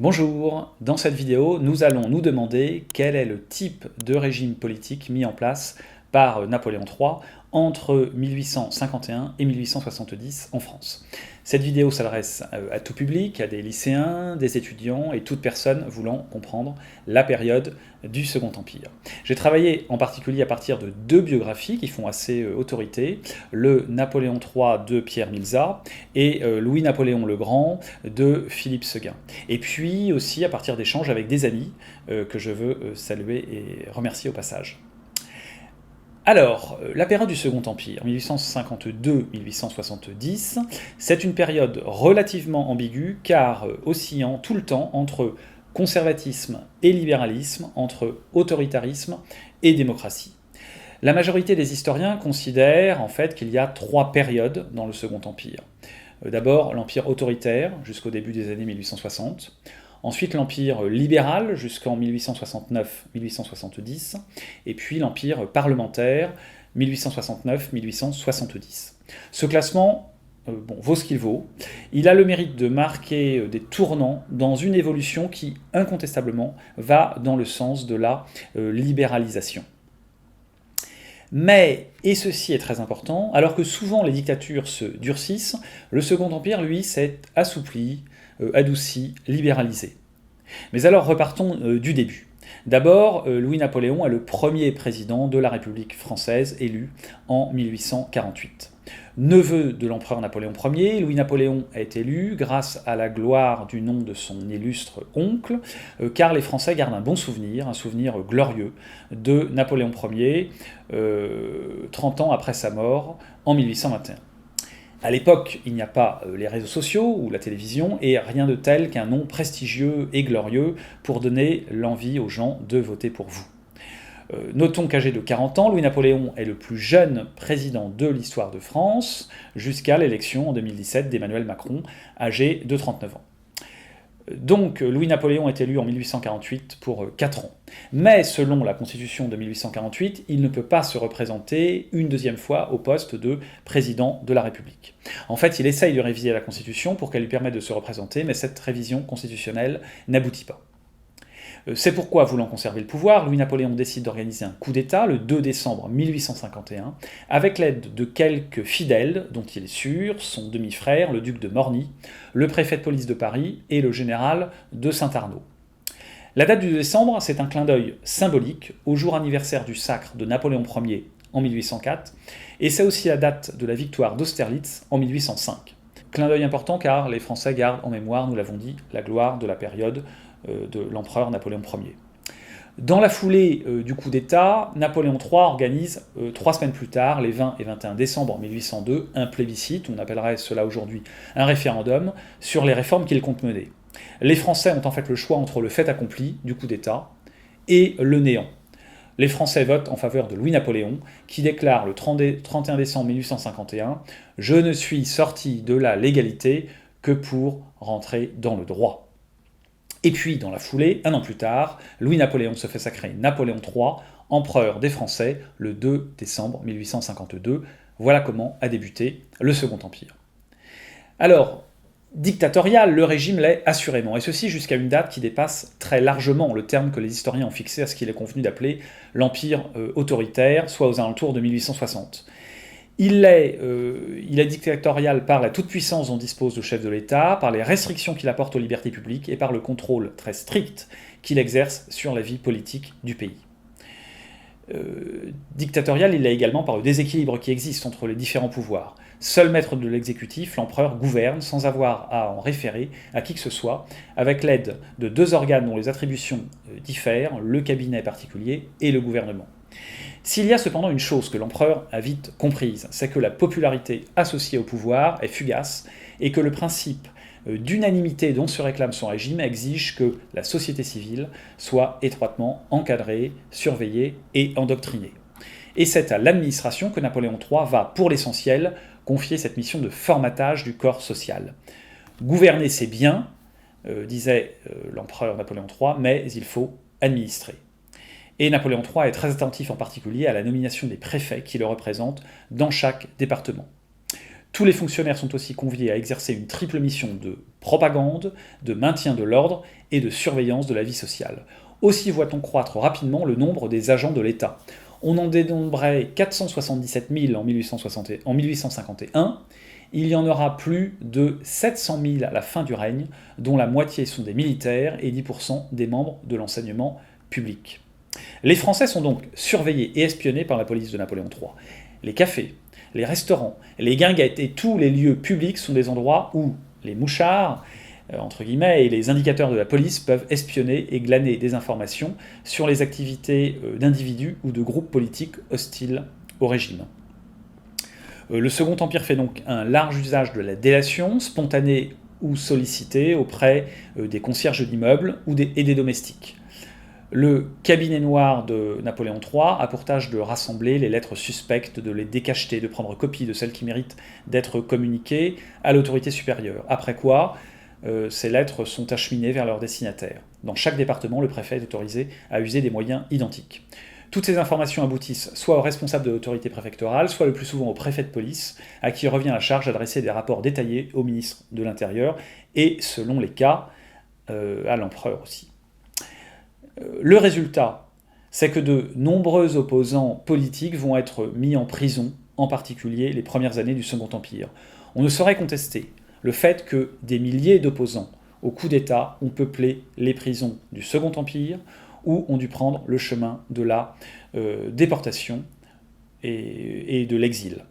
Bonjour, dans cette vidéo, nous allons nous demander quel est le type de régime politique mis en place par Napoléon III entre 1851 et 1870 en France. Cette vidéo s'adresse à tout public, à des lycéens, des étudiants et toute personne voulant comprendre la période du Second Empire. J'ai travaillé en particulier à partir de deux biographies qui font assez autorité, le Napoléon III de Pierre Milza et Louis-Napoléon le Grand de Philippe Seguin. Et puis aussi à partir d'échanges avec des amis que je veux saluer et remercier au passage. Alors, la période du Second Empire, 1852-1870, c'est une période relativement ambiguë car oscillant tout le temps entre conservatisme et libéralisme, entre autoritarisme et démocratie. La majorité des historiens considèrent en fait qu'il y a trois périodes dans le Second Empire. D'abord l'Empire autoritaire jusqu'au début des années 1860, ensuite l'Empire libéral jusqu'en 1869-1870, et puis l'Empire parlementaire 1869-1870. Ce classement vaut ce qu'il vaut. Il a le mérite de marquer des tournants dans une évolution qui, incontestablement, va dans le sens de la libéralisation. Mais, et ceci est très important, alors que souvent les dictatures se durcissent, le Second Empire, lui, s'est assoupli, adouci, libéralisé. Mais alors repartons du début. D'abord, Louis-Napoléon est le premier président de la République française élu en 1848. Neveu de l'empereur Napoléon Ier, Louis-Napoléon est élu grâce à la gloire du nom de son illustre oncle, car les Français gardent un bon souvenir, un souvenir glorieux de Napoléon Ier, 30 ans après sa mort, en 1821. À l'époque, il n'y a pas les réseaux sociaux ou la télévision, et rien de tel qu'un nom prestigieux et glorieux pour donner l'envie aux gens de voter pour vous. Notons qu'âgé de 40 ans, Louis-Napoléon est le plus jeune président de l'histoire de France, jusqu'à l'élection en 2017 d'Emmanuel Macron, âgé de 39 ans. Donc Louis-Napoléon est élu en 1848 pour 4 ans. Mais selon la Constitution de 1848, il ne peut pas se représenter une deuxième fois au poste de président de la République. En fait, il essaye de réviser la Constitution pour qu'elle lui permette de se représenter, mais cette révision constitutionnelle n'aboutit pas. C'est pourquoi, voulant conserver le pouvoir, Louis-Napoléon décide d'organiser un coup d'État le 2 décembre 1851, avec l'aide de quelques fidèles, dont il est sûr, son demi-frère, le duc de Morny, le préfet de police de Paris et le général de Saint-Arnaud. La date du 2 décembre, c'est un clin d'œil symbolique au jour anniversaire du sacre de Napoléon Ier en 1804, et c'est aussi la date de la victoire d'Austerlitz en 1805. Clin d'œil important car les Français gardent en mémoire, nous l'avons dit, la gloire de la période de l'empereur Napoléon Ier. Dans la foulée du coup d'État, Napoléon III organise 3 semaines plus tard, les 20 et 21 décembre 1802, un plébiscite, on appellerait cela aujourd'hui un référendum, sur les réformes qu'il compte mener. Les Français ont en fait le choix entre le fait accompli du coup d'État et le néant. Les Français votent en faveur de Louis-Napoléon, qui déclare le 31 décembre 1851 « Je ne suis sorti de la légalité que pour rentrer dans le droit ». Et puis, dans la foulée, un an plus tard, Louis-Napoléon se fait sacrer Napoléon III, empereur des Français, le 2 décembre 1852. Voilà comment a débuté le Second Empire. Alors, dictatorial, le régime l'est assurément, et ceci jusqu'à une date qui dépasse très largement le terme que les historiens ont fixé à ce qu'il est convenu d'appeler l'Empire autoritaire, soit aux alentours de 1860. Il est dictatorial par la toute-puissance dont dispose le chef de l'État, par les restrictions qu'il apporte aux libertés publiques et par le contrôle très strict qu'il exerce sur la vie politique du pays. Dictatorial, il l'est également par le déséquilibre qui existe entre les différents pouvoirs. Seul maître de l'exécutif, l'empereur gouverne sans avoir à en référer à qui que ce soit, avec l'aide de deux organes dont les attributions diffèrent, le cabinet particulier et le gouvernement. S'il y a cependant une chose que l'empereur a vite comprise, c'est que la popularité associée au pouvoir est fugace et que le principe d'unanimité dont se réclame son régime exige que la société civile soit étroitement encadrée, surveillée et endoctrinée. Et c'est à l'administration que Napoléon III va, pour l'essentiel, confier cette mission de formatage du corps social. Gouverner c'est bien, disait l'empereur Napoléon III, mais il faut administrer. Et Napoléon III est très attentif en particulier à la nomination des préfets qui le représentent dans chaque département. Tous les fonctionnaires sont aussi conviés à exercer une triple mission de propagande, de maintien de l'ordre et de surveillance de la vie sociale. Aussi voit-on croître rapidement le nombre des agents de l'État. On en dénombrait 477 000 en 1851, il y en aura plus de 700 000 à la fin du règne, dont la moitié sont des militaires et 10% des membres de l'enseignement public. Les Français sont donc surveillés et espionnés par la police de Napoléon III. Les cafés, les restaurants, les guinguettes et tous les lieux publics sont des endroits où les mouchards, entre guillemets, et les indicateurs de la police peuvent espionner et glaner des informations sur les activités d'individus ou de groupes politiques hostiles au régime. Le Second Empire fait donc un large usage de la délation, spontanée ou sollicitée auprès des concierges d'immeubles et des domestiques. Le cabinet noir de Napoléon III a pour tâche de rassembler les lettres suspectes, de les décacheter, de prendre copie de celles qui méritent d'être communiquées à l'autorité supérieure. Après quoi, ces lettres sont acheminées vers leur destinataire. Dans chaque département, le préfet est autorisé à user des moyens identiques. Toutes ces informations aboutissent soit au responsable de l'autorité préfectorale, soit le plus souvent au préfet de police, à qui revient la charge d'adresser des rapports détaillés au ministre de l'Intérieur, et, selon les cas, à l'empereur aussi. Le résultat, c'est que de nombreux opposants politiques vont être mis en prison, en particulier les premières années du Second Empire. On ne saurait contester le fait que des milliers d'opposants au coup d'État ont peuplé les prisons du Second Empire, ou ont dû prendre le chemin de la déportation et de l'exil.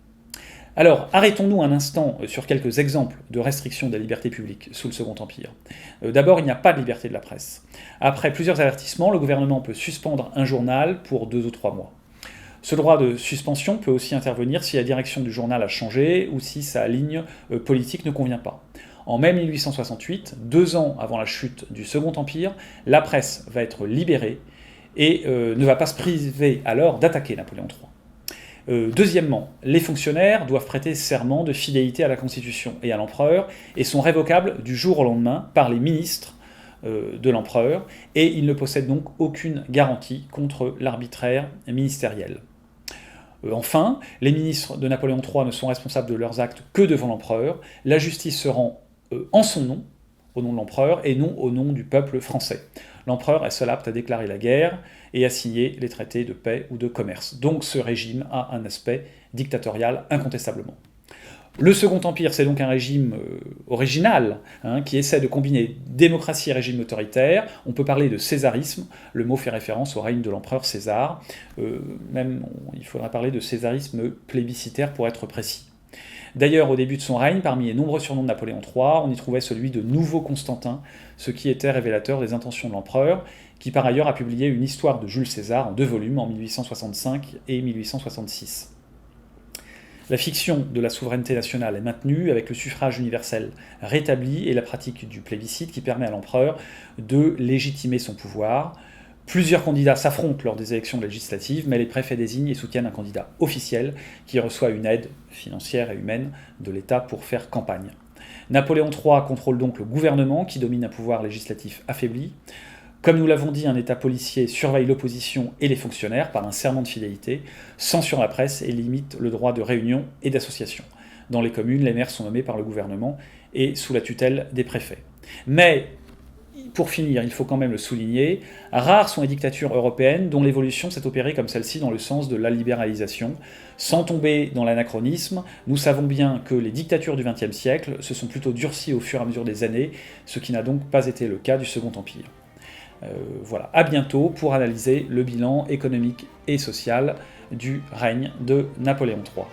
Alors, arrêtons-nous un instant sur quelques exemples de restrictions des libertés publiques sous le Second Empire. D'abord, il n'y a pas de liberté de la presse. Après plusieurs avertissements, le gouvernement peut suspendre un journal pour 2 ou 3 mois. Ce droit de suspension peut aussi intervenir si la direction du journal a changé ou si sa ligne politique ne convient pas. En mai 1868, 2 ans avant la chute du Second Empire, la presse va être libérée et ne va pas se priver alors d'attaquer Napoléon III. Deuxièmement, les fonctionnaires doivent prêter serment de fidélité à la Constitution et à l'empereur et sont révocables du jour au lendemain par les ministres de l'empereur, et ils ne possèdent donc aucune garantie contre l'arbitraire ministériel. Enfin, les ministres de Napoléon III ne sont responsables de leurs actes que devant l'empereur. La justice se rend en son nom, au nom de l'empereur, et non au nom du peuple français. L'empereur est seul apte à déclarer la guerre et à signer les traités de paix ou de commerce. Donc ce régime a un aspect dictatorial incontestablement. Le Second Empire, c'est donc un régime original, qui essaie de combiner démocratie et régime autoritaire. On peut parler de césarisme, le mot fait référence au règne de l'empereur César. Il faudra parler de césarisme plébiscitaire pour être précis. D'ailleurs, au début de son règne, parmi les nombreux surnoms de Napoléon III, on y trouvait celui de Nouveau Constantin, ce qui était révélateur des intentions de l'empereur, qui par ailleurs a publié une histoire de Jules César en 2 volumes en 1865 et 1866. La fiction de la souveraineté nationale est maintenue avec le suffrage universel rétabli et la pratique du plébiscite qui permet à l'empereur de légitimer son pouvoir. Plusieurs candidats s'affrontent lors des élections législatives, mais les préfets désignent et soutiennent un candidat officiel qui reçoit une aide financière et humaine de l'État pour faire campagne. Napoléon III contrôle donc le gouvernement qui domine un pouvoir législatif affaibli. Comme nous l'avons dit, un État policier surveille l'opposition et les fonctionnaires par un serment de fidélité, censure la presse et limite le droit de réunion et d'association. Dans les communes, les maires sont nommés par le gouvernement et sous la tutelle des préfets. Mais, pour finir, il faut quand même le souligner, rares sont les dictatures européennes dont l'évolution s'est opérée comme celle-ci dans le sens de la libéralisation. Sans tomber dans l'anachronisme, nous savons bien que les dictatures du XXe siècle se sont plutôt durcies au fur et à mesure des années, ce qui n'a donc pas été le cas du Second Empire. Voilà, à bientôt pour analyser le bilan économique et social du règne de Napoléon III.